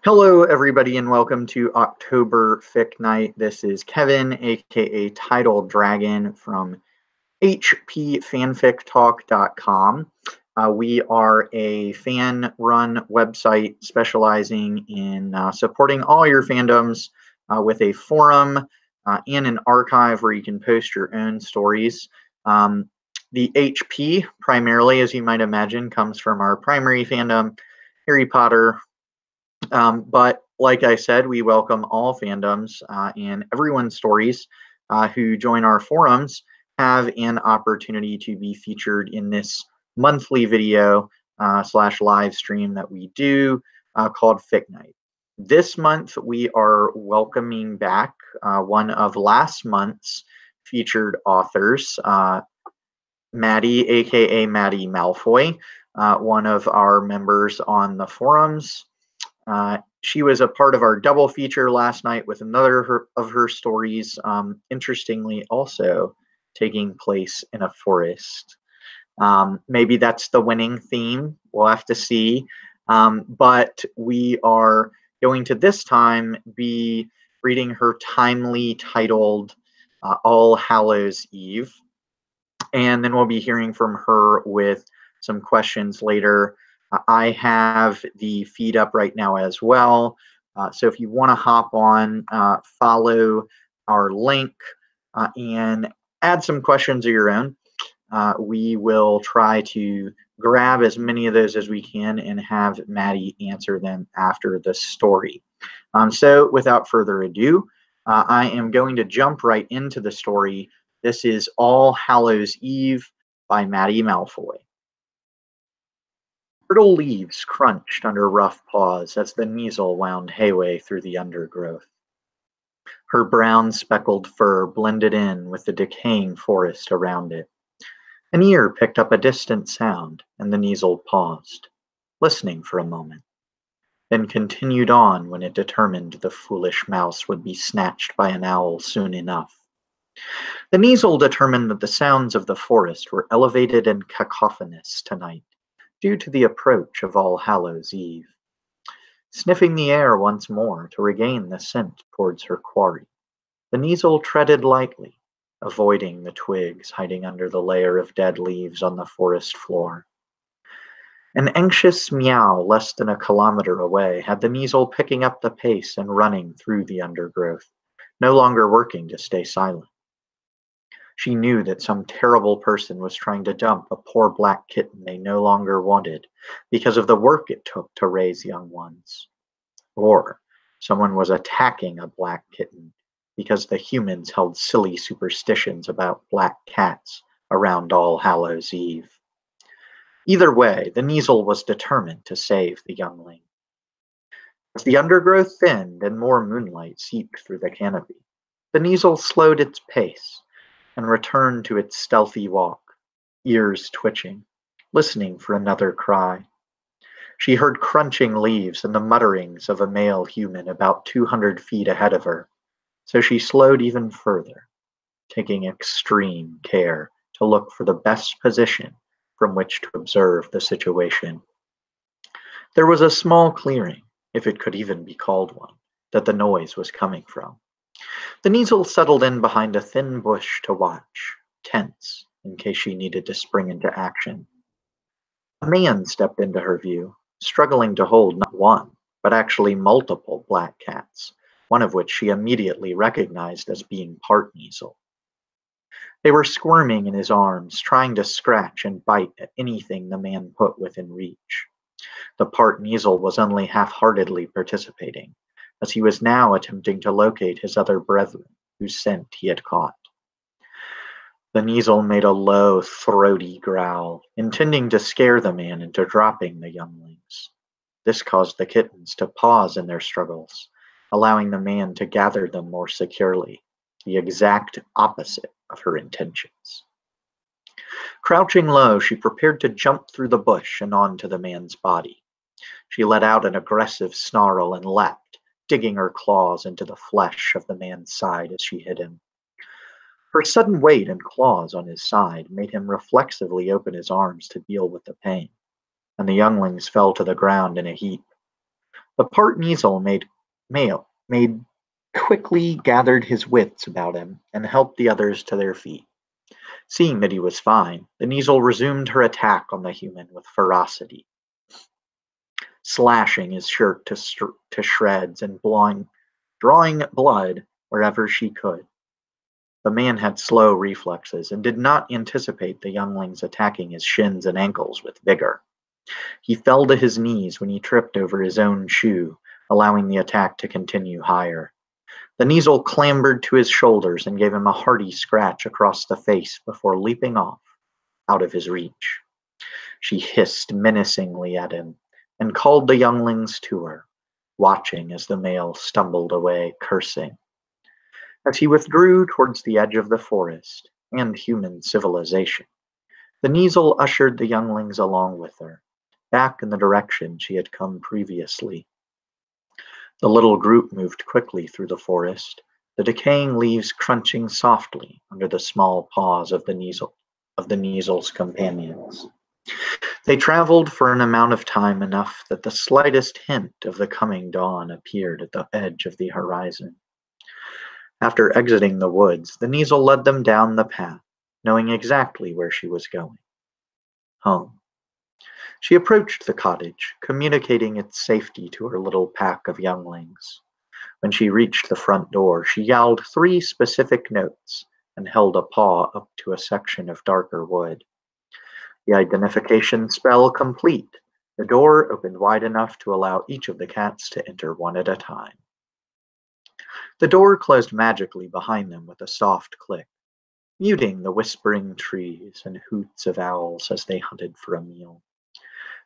Hello, everybody, and welcome to October Fic Night. This is Kevin, aka Title Dragon, from hpfanfictalk.com. We are a fan-run website specializing in supporting all your fandoms with a forum and an archive where you can post your own stories. The HP, primarily, as you might imagine, comes from our primary fandom, Harry Potter. But like I said, we welcome all fandoms and everyone's stories who join our forums have an opportunity to be featured in this monthly video slash live stream that we do called Fic Night. This month, we are welcoming back one of last month's featured authors, Maddie, aka MadiMalfoy, one of our members on the forums. She was a part of our double feature last night with another of her stories, interestingly also taking place in a forest. Maybe that's the winning theme. We'll have to see. But we are going to this time be reading her timely titled All Hallows Eve. And then we'll be hearing from her with some questions later. I have the feed up right now as well. So if you want to hop on, follow our link and add some questions of your own. We will try to grab as many of those as we can and have Maddie answer them after the story. So without further ado, I am going to jump right into the story. This is All Hallows Eve by MadiMalfoy. Brittle leaves crunched under rough paws as the Kneazle wound hayway through the undergrowth. Her brown speckled fur blended in with the decaying forest around it. An ear picked up a distant sound, and the Kneazle paused, listening for a moment, then continued on when it determined the foolish mouse would be snatched by an owl soon enough. The Kneazle determined that the sounds of the forest were elevated and cacophonous tonight, due to the approach of All Hallows Eve. Sniffing the air once more to regain the scent towards her quarry, the Kneazle treaded lightly, avoiding the twigs hiding under the layer of dead leaves on the forest floor. An anxious meow less than a kilometer away had the Kneazle picking up the pace and running through the undergrowth, no longer working to stay silent. She knew that some terrible person was trying to dump a poor black kitten they no longer wanted because of the work it took to raise young ones. Or someone was attacking a black kitten because the humans held silly superstitions about black cats around All Hallows Eve. Either way, the Kneazle was determined to save the youngling. As the undergrowth thinned and more moonlight seeped through the canopy, the Kneazle slowed its pace and returned to its stealthy walk, ears twitching, listening for another cry. She heard crunching leaves and the mutterings of a male human about 200 feet ahead of her, so she slowed even further, taking extreme care to look for the best position from which to observe the situation. There was a small clearing, if it could even be called one, that the noise was coming from. The Kneazle settled in behind a thin bush to watch, tense in case she needed to spring into action. A man stepped into her view, struggling to hold not one, but actually multiple black cats, one of which she immediately recognized as being part Kneazle. They were squirming in his arms, trying to scratch and bite at anything the man put within reach. The part Kneazle was only half-heartedly participating, as he was now attempting to locate his other brethren, whose scent he had caught. The Kneazle made a low, throaty growl, intending to scare the man into dropping the younglings. This caused the kittens to pause in their struggles, allowing the man to gather them more securely, the exact opposite of her intentions. Crouching low, she prepared to jump through the bush and onto the man's body. She let out an aggressive snarl and leapt, digging her claws into the flesh of the man's side as she hit him. Her sudden weight and claws on his side made him reflexively open his arms to deal with the pain, and the younglings fell to the ground in a heap. The part Niesel made quickly gathered his wits about him and helped the others to their feet. Seeing that he was fine, the Niesel resumed her attack on the human with ferocity, slashing his shirt to shreds and drawing blood wherever she could. The man had slow reflexes and did not anticipate the younglings attacking his shins and ankles with vigor. He fell to his knees when he tripped over his own shoe, allowing the attack to continue higher. The Niesel clambered to his shoulders and gave him a hearty scratch across the face before leaping off, out of his reach. She hissed menacingly at him and called the younglings to her, watching as the male stumbled away, cursing. As he withdrew towards the edge of the forest and human civilization, the Niesel ushered the younglings along with her, back in the direction she had come previously. The little group moved quickly through the forest, the decaying leaves crunching softly under the small paws of the Niesel's companions. They traveled for an amount of time enough that the slightest hint of the coming dawn appeared at the edge of the horizon. After exiting the woods, the Niesel led them down the path, knowing exactly where she was going. Home. She approached the cottage, communicating its safety to her little pack of younglings. When she reached the front door, she yelled 3 specific notes and held a paw up to a section of darker wood. The identification spell complete, the door opened wide enough to allow each of the cats to enter one at a time. The door closed magically behind them with a soft click, muting the whispering trees and hoots of owls as they hunted for a meal.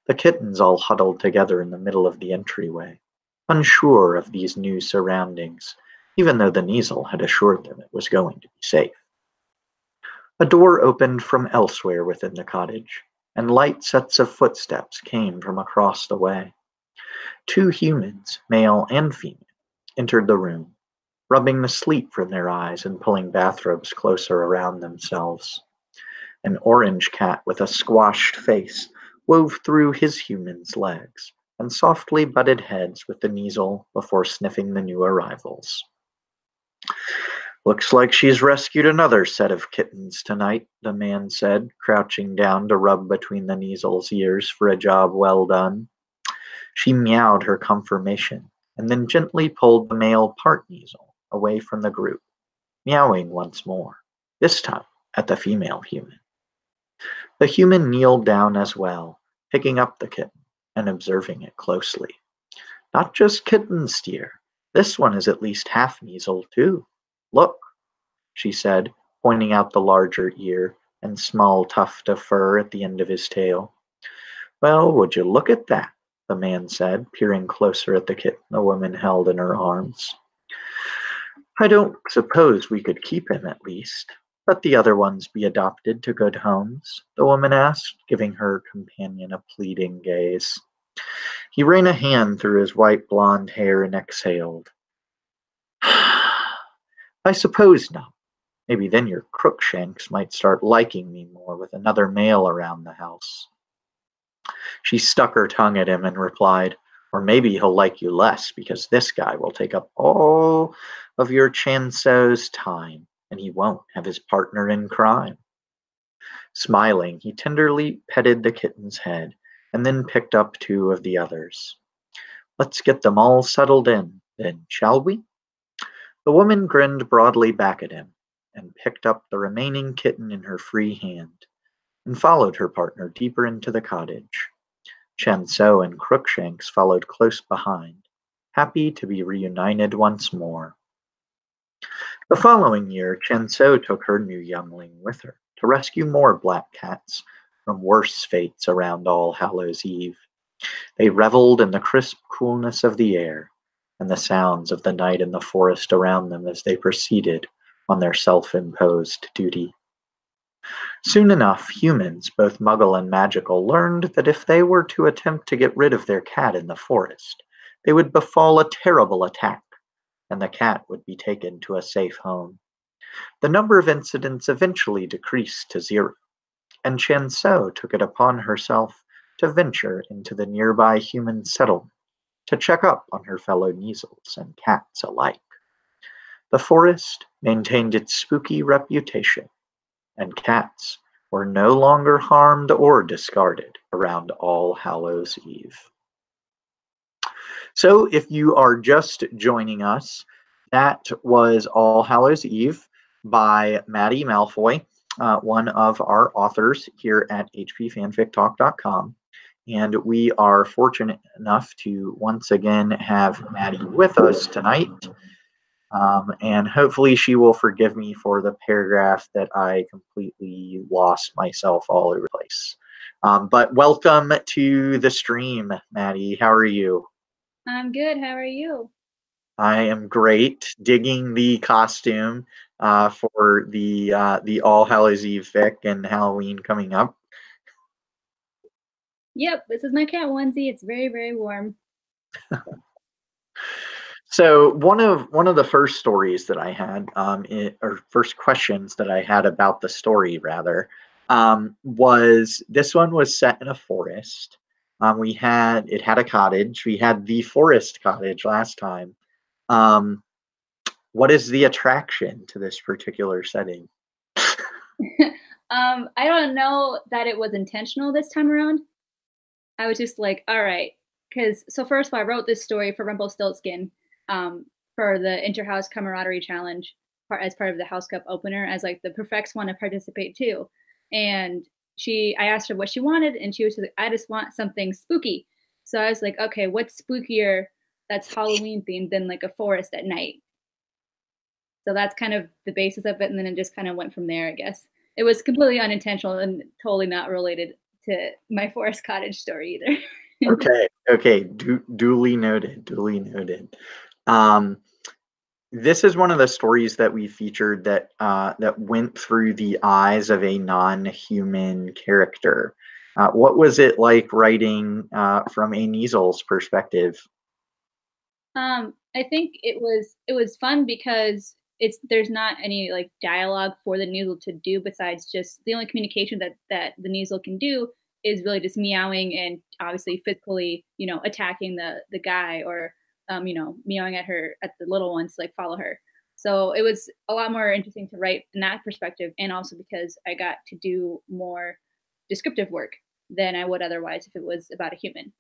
The kittens all huddled together in the middle of the entryway, unsure of these new surroundings, even though the Niesel had assured them it was going to be safe. A door opened from elsewhere within the cottage, and light sets of footsteps came from across the way. 2 humans, male and female, entered the room, rubbing the sleep from their eyes and pulling bathrobes closer around themselves. An orange cat with a squashed face wove through his human's legs and softly butted heads with the Niesel before sniffing the new arrivals. "Looks like she's rescued another set of kittens tonight," the man said, crouching down to rub between the Niesel's ears for a job well done. She meowed her confirmation and then gently pulled the male part Niesel away from the group, meowing once more, this time at the female human. The human kneeled down as well, picking up the kitten and observing it closely. "Not just kittens, dear. This one is at least half Niesel, too. Look," she said, pointing out the larger ear and small tuft of fur at the end of his tail. "Well, would you look at that?" the man said, peering closer at the kitten the woman held in her arms. "I don't suppose we could keep him, at least. Let the other ones be adopted to good homes?" the woman asked, giving her companion a pleading gaze. He ran a hand through his white blonde hair and exhaled. "I suppose not. Maybe then your Crookshanks might start liking me more with another male around the house." She stuck her tongue at him and replied, "Or maybe he'll like you less because this guy will take up all of your Chanso's time and he won't have his partner in crime." Smiling, he tenderly petted the kitten's head and then picked up 2 of the others. "Let's get them all settled in, then, shall we?" The woman grinned broadly back at him and picked up the remaining kitten in her free hand and followed her partner deeper into the cottage. Chanso and Crookshanks followed close behind, happy to be reunited once more. The following year, Chanso took her new youngling with her to rescue more black cats from worse fates around All Hallows Eve. They reveled in the crisp coolness of the air and the sounds of the night in the forest around them as they proceeded on their self-imposed duty. Soon enough, humans, both Muggle and magical, learned that if they were to attempt to get rid of their cat in the forest, they would befall a terrible attack, and the cat would be taken to a safe home. The number of incidents eventually decreased to 0, and Chanso took it upon herself to venture into the nearby human settlement to check up on her fellow Measles and cats alike. The forest maintained its spooky reputation, and cats were no longer harmed or discarded around All Hallows Eve. So, if you are just joining us, that was All Hallows Eve by MadiMalfoy, one of our authors here at hpfanfictalk.com. And we are fortunate enough to once again have Maddie with us tonight. And hopefully she will forgive me for the paragraph that I completely lost myself all over the place. But welcome to the stream, Maddie. How are you? I'm good. How are you? I am great. Digging the costume for the All Hallows Eve fic and Halloween coming up. Yep, this is my cat onesie. It's very, very warm. So one of the first stories that I had, or first questions that I had about the story, rather, was this one was set in a forest. It had a cottage. We had the forest cottage last time. What is the attraction to this particular setting? I don't know that it was intentional this time around. I was just like, all right, because so first of all, I wrote this story for Rumpelstiltskin, for the Interhouse Camaraderie Challenge, as part of the House Cup opener, as like the Perfects want to participate too, and I asked her what she wanted, and she was like, I just want something spooky. So I was like, okay, what's spookier that's Halloween themed than like a forest at night? So that's kind of the basis of it, and then it just kind of went from there, I guess. It was completely unintentional and totally not related to my forest cottage story either. Okay. Duly noted. Duly noted. This is one of the stories that we featured that went through the eyes of a non-human character. What was it like writing from a Kniesel's perspective? I think it was fun because there's not any like dialogue for the Neasel to do besides just the only communication that the Neasel can do is really just meowing and obviously physically, attacking the guy or meowing at the little ones to like follow her. So it was a lot more interesting to write in that perspective, and also because I got to do more descriptive work than I would otherwise if it was about a human.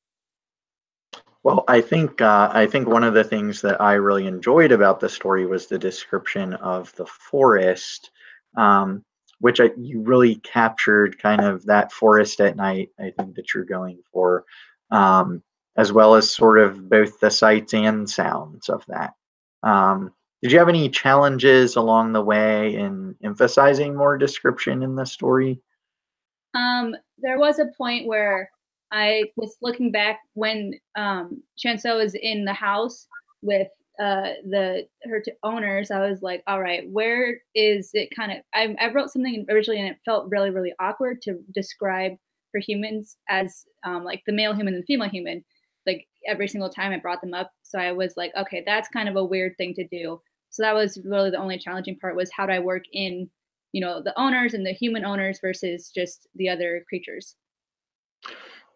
Well, I think one of the things that I really enjoyed about the story was the description of the forest, which you really captured kind of that forest at night. I think that you're going for, as well as sort of both the sights and sounds of that. Did you have any challenges along the way in emphasizing more description in the story? There was a point where I was looking back when Chanso is in the house with owners. I was like, all right, where is it? Kind of. I wrote something originally, and it felt really, really awkward to describe for humans as like the male human and the female human. Like every single time I brought them up, so I was like, okay, that's kind of a weird thing to do. So that was really the only challenging part, was how do I work in the owners and the human owners versus just the other creatures.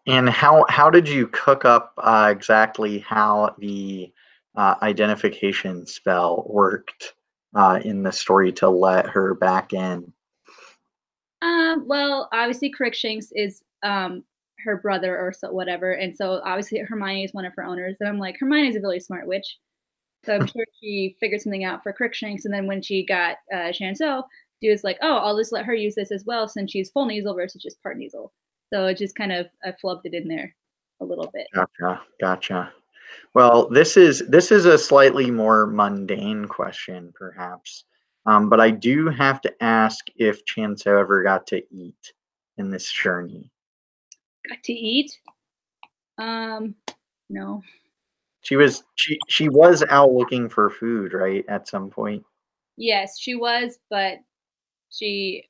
And how did you cook up exactly how the identification spell worked in the story to let her back in? Well, obviously Crookshanks is her brother or so whatever, and so obviously Hermione is one of her owners, and I'm like, Hermione is a really smart witch, so I'm sure she figured something out for Crookshanks, and then when she got Chanso, she was like, oh, I'll just let her use this as well since she's full Kniesel versus just part Kniesel. So it just kind of I flubbed it in there a little bit. Gotcha. Well, this is a slightly more mundane question, perhaps, but I do have to ask if Chanso ever got to eat in this journey. Got to eat? No. She was out looking for food, right, at some point. Yes, she was, but she,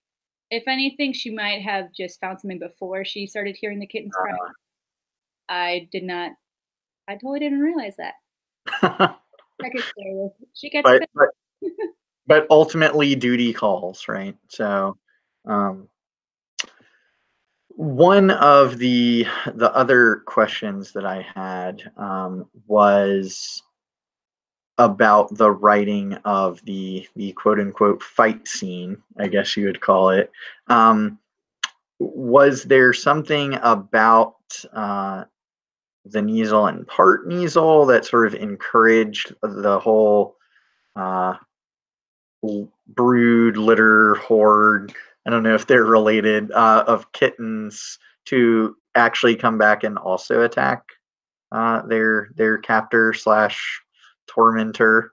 if anything, she might have just found something before she started hearing the kittens cry. I did not. I totally didn't realize that. I could say she gets but fed. but but ultimately duty calls, right? So, um, One of the other questions that I had was about the writing of the quote unquote fight scene, I guess you would call it. Um, was there something about the Kneasel and part Kneasel that sort of encouraged the whole uh, brood, litter, horde? I don't know if they're related, of kittens to actually come back and also attack their captor slash tormentor.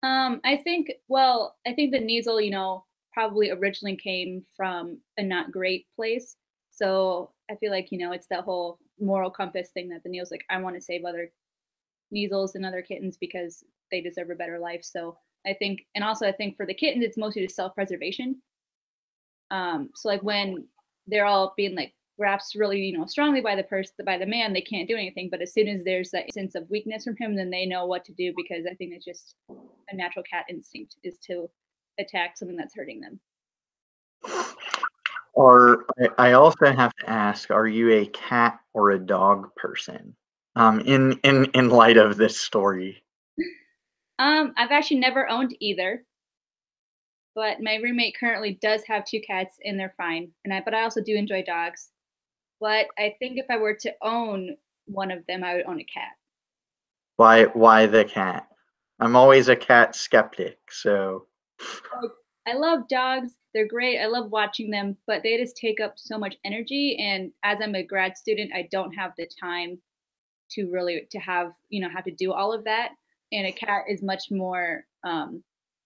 I think the Kneasel, probably originally came from a not great place. So I feel like, it's that whole moral compass thing that the Kneasel's like, I want to save other Kneasels and other kittens because they deserve a better life. So I think, and also I think for the kittens, it's mostly just self-preservation. So like when they're all being like grasped really, strongly by the person, by the man, they can't do anything. But as soon as there's that sense of weakness from him, then they know what to do because I think it's just a natural cat instinct is to attack something that's hurting them. Or I also have to ask, are you a cat or a dog person? In light of this story. I've actually never owned either, but my roommate currently does have two cats and they're fine. But I also do enjoy dogs. But I think if I were to own one of them, I would own a cat. Why the cat? I'm always a cat skeptic, so Like, I love dogs. They're great. I love watching them, but they just take up so much energy. And as I'm a grad student, I don't have the time to really to have have to do all of that. And a cat is much more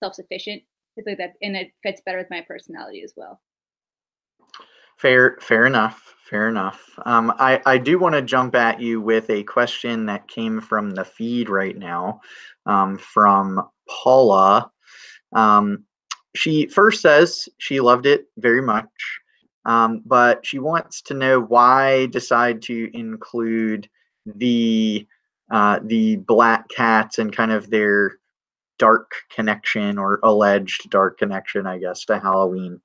self-sufficient, things like that, and it fits better with my personality as well. fair enough. Fair enough. I do want to jump at you with a question that came from the feed right now, from Paula. Um, she first says she loved it very much, but she wants to know why decide to include the black cats and kind of their dark connection or alleged dark connection, I guess, to Halloween.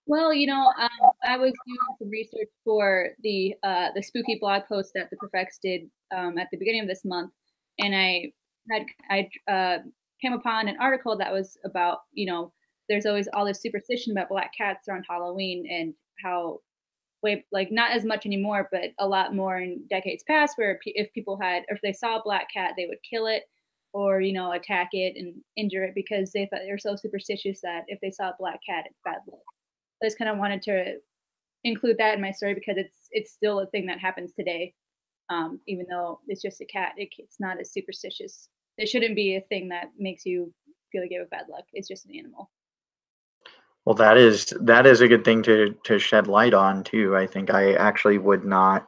Well, I was doing some research for the spooky blog post that the Perfects did at the beginning of this month, and I came upon an article that was about there's always all this superstition about black cats around Halloween and how way like not as much anymore, but a lot more in decades past, where if people had or if they saw a black cat, they would kill it or attack it and injure it because they thought they're so superstitious that if they saw a black cat, it's bad luck. I just kind of wanted to include that in my story because it's still a thing that happens today. Even though it's just a cat, it's not as superstitious. It shouldn't be a thing that makes you feel like you have bad luck. It's just an animal. Well, that is a good thing to shed light on too. I think I actually would not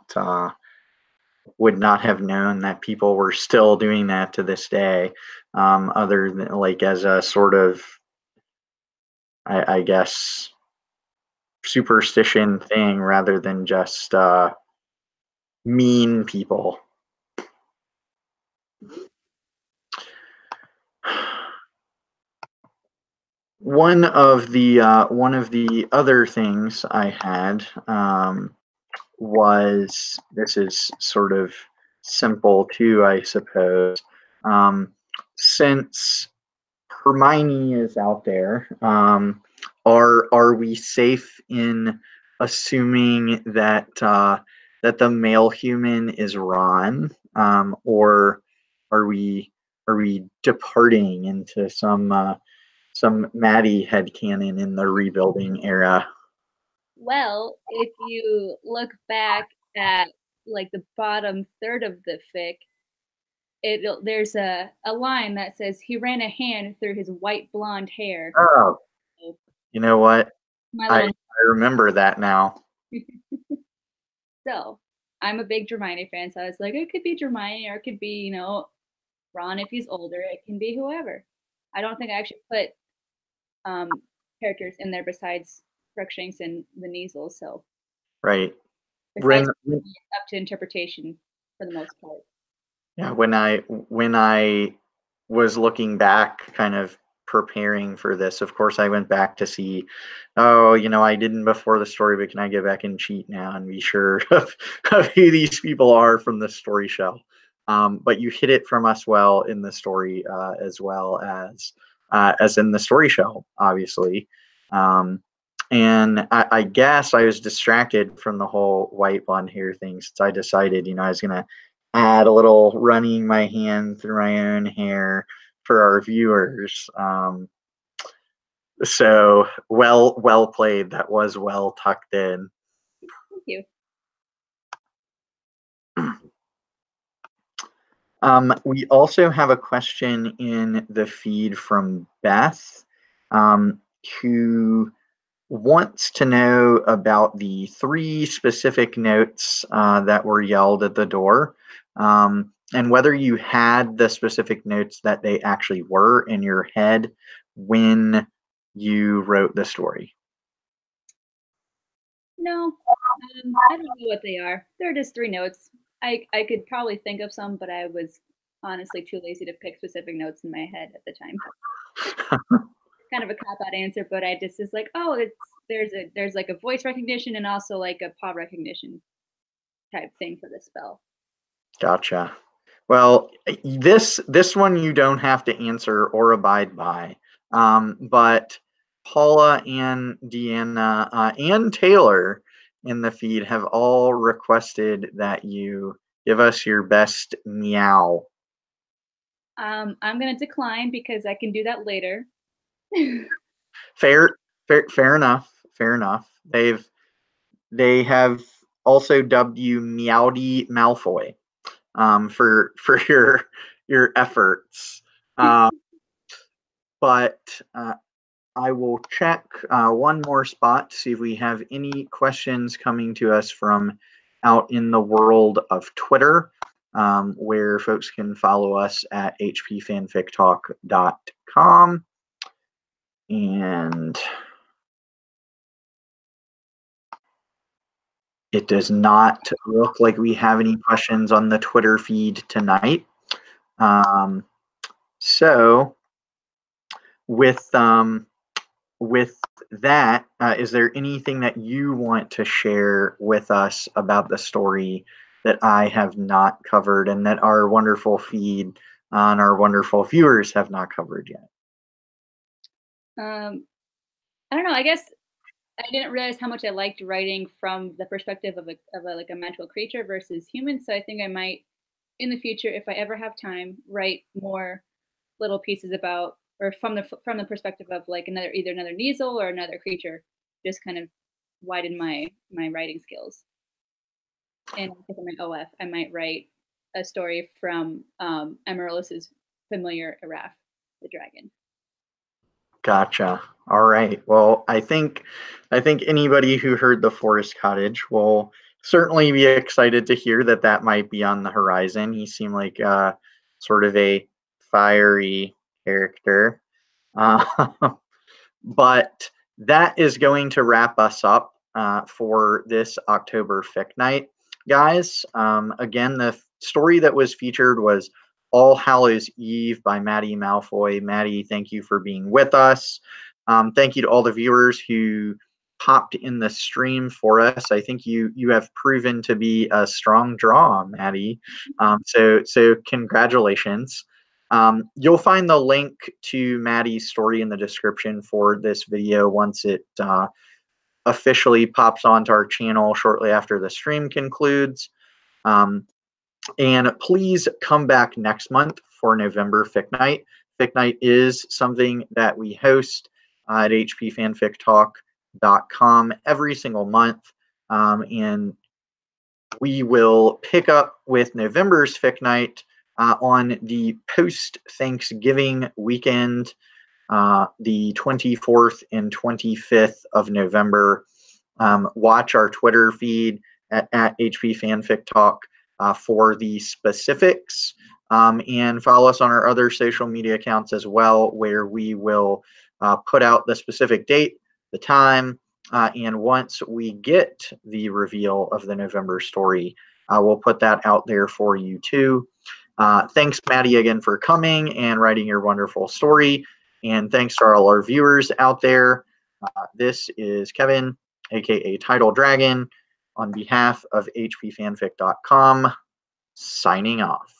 have known that people were still doing that to this day, other than like as a sort of, I guess, superstition thing rather than just mean people. One of the other things I had, was, this is sort of simple too, I suppose. Um, since Hermione is out there, are we safe in assuming that the male human is Ron, or are we departing into some Maddie headcanon in the rebuilding era? Well, if you look back at like the bottom third of the fic, there's a line that says he ran a hand through his white blonde hair. Oh, So you know what? my I little I remember that now. so I'm a big Hermione fan, so I was like, it could be Hermione or it could be, Ron if he's older. It can be whoever. I don't think I actually put um, characters in there besides Crookshanks and the Kneasel. So Right. When, besides up to interpretation for the most part. yeah, when I was looking back kind of preparing for this, of course, I went back to see, oh, I didn't before the story, but can I go back and cheat now and be sure of who these people are from the story shell? But you hit it from us well in the story, as well as in the story shell, obviously. And I guess I was distracted from the whole white blonde hair thing, since I decided, I was going to add a little running my hand through my own hair for our viewers. So well played. That was well tucked in. Thank you. We also have a question in the feed from Beth, who wants to know about the 3 specific notes that were yelled at the door, and whether you had the specific notes that they actually were in your head when you wrote the story. No, I don't know what they are. They're just 3 notes. I could probably think of some, but I was honestly too lazy to pick specific notes in my head at the time. Kind of a cop-out answer, but I just is like, oh, there's like a voice recognition and also like a paw recognition type thing for the spell. Gotcha. Well, this one you don't have to answer or abide by, but Paula and Deanna and Taylor in the feed have all requested that you give us your best meow. I'm gonna decline because I can do that later. Fair enough. Fair enough. They have also dubbed you Meowdy Malfoy, for your efforts. But I will check one more spot to see if we have any questions coming to us from out in the world of Twitter, where folks can follow us at hpfanfictalk.com. And it does not look like we have any questions on the Twitter feed tonight. So with that, is there anything that you want to share with us about the story that I have not covered and that our wonderful feed and our wonderful viewers have not covered yet? I don't know. I guess I didn't realize how much I liked writing from the perspective of a like a magical creature versus human. So I think I might, in the future, if I ever have time, write more little pieces about, or from the perspective of like either another Kneasel or another creature, just kind of widen my writing skills. And if I'm an OF, I might write a story from Amaryllis's familiar Araf, the dragon. Gotcha. All right. Well, I think anybody who heard the Forest Cottage will certainly be excited to hear that might be on the horizon. He seemed like sort of a fiery character. But that is going to wrap us up for this October Fic Night, guys. Again, the story that was featured was All Hallows Eve by MadiMalfoy. Maddie, thank you for being with us. Thank you to all the viewers who popped in the stream for us. I think you have proven to be a strong draw, Maddie. So congratulations. You'll find the link to Maddie's story in the description for this video once it officially pops onto our channel shortly after the stream concludes. And please come back next month for November Fic Night. Fic Night is something that we host at hpfanfictalk.com every single month. And we will pick up with November's Fic Night on the post-Thanksgiving weekend, the 24th and 25th of November. Watch our Twitter feed at hpfanfictalk for the specifics, and follow us on our other social media accounts as well, where we will put out the specific date, the time, and once we get the reveal of the November story, we'll put that out there for you too. Thanks, Maddie, again for coming and writing your wonderful story. And thanks to all our viewers out there. This is Kevin, aka Title Dragon, on behalf of hpfanfic.com, signing off.